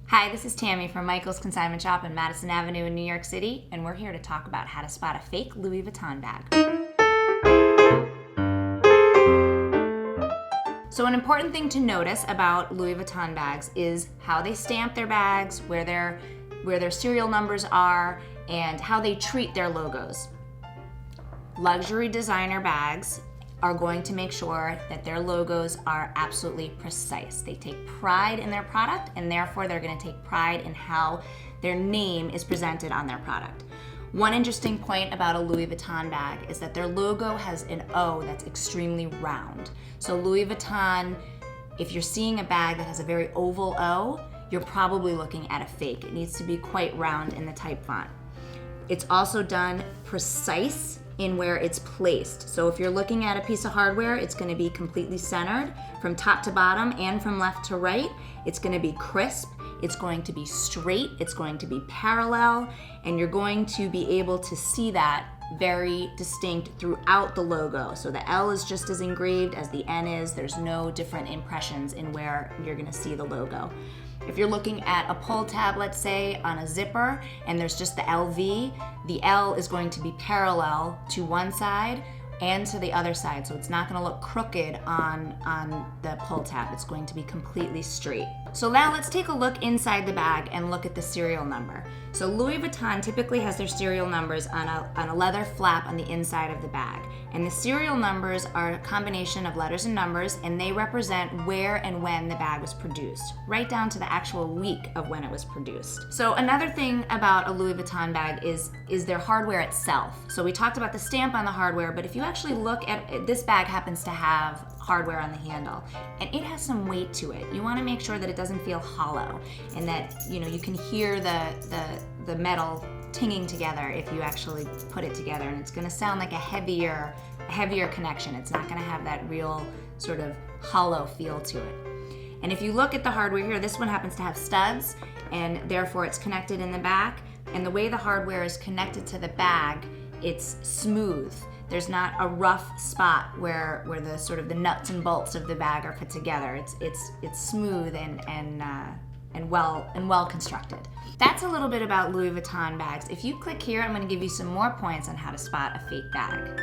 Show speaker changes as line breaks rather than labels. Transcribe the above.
Hi, this is Tammy from Michael's Consignment Shop in Madison Avenue in New York City, and we're here to talk about how to spot a fake Louis Vuitton bag. So an important thing to notice about Louis Vuitton bags is how they stamp their bags, where their serial numbers are, and how they treat their logos. Luxury designer bags are going to make sure that their logos are absolutely precise. They take pride in their product, and therefore they're going to take pride in how their name is presented on their product. One interesting point about a Louis Vuitton bag is that their logo has an O that's extremely round. So Louis Vuitton, if you're seeing a bag that has a very oval O, you're probably looking at a fake. It needs to be quite round in the type font. It's also done precise in where it's placed. So if you're looking at a piece of hardware, it's going to be completely centered from top to bottom and from left to right. It's going to be crisp, it's going to be straight, it's going to be parallel, and you're going to be able to see that very distinct throughout the logo. So the L is just as engraved as the N is. There's no different impressions in where you're going to see the logo. If you're looking at a pull tab, let's say, on a zipper, and there's just the LV, the L is going to be parallel to one side and to the other side. So it's not going to look crooked on the pull tab. It's going to be completely straight. So now let's take a look inside the bag and look at the serial number. So Louis Vuitton typically has their serial numbers on a leather flap on the inside of the bag. And the serial numbers are a combination of letters and numbers, and they represent where and when the bag was produced, right down to the actual week of when it was produced. So another thing about a Louis Vuitton bag is their hardware itself. So we talked about the stamp on the hardware, but if you actually look at this bag, happens to have hardware on the handle, and it has some weight to it. You want to make sure that it doesn't feel hollow, and that you can hear the metal tinging together if you actually put it together, and it's going to sound like a heavier connection. It's not going to have that real sort of hollow feel to it. And if you look at the hardware here, this one happens to have studs, and therefore it's connected in the back, and the way the hardware is connected to the bag, it's smooth. There's not a rough spot where the sort of the nuts and bolts of the bag are put together. It's smooth and well constructed. That's a little bit about Louis Vuitton bags. If you click here, I'm going to give you some more points on how to spot a fake bag.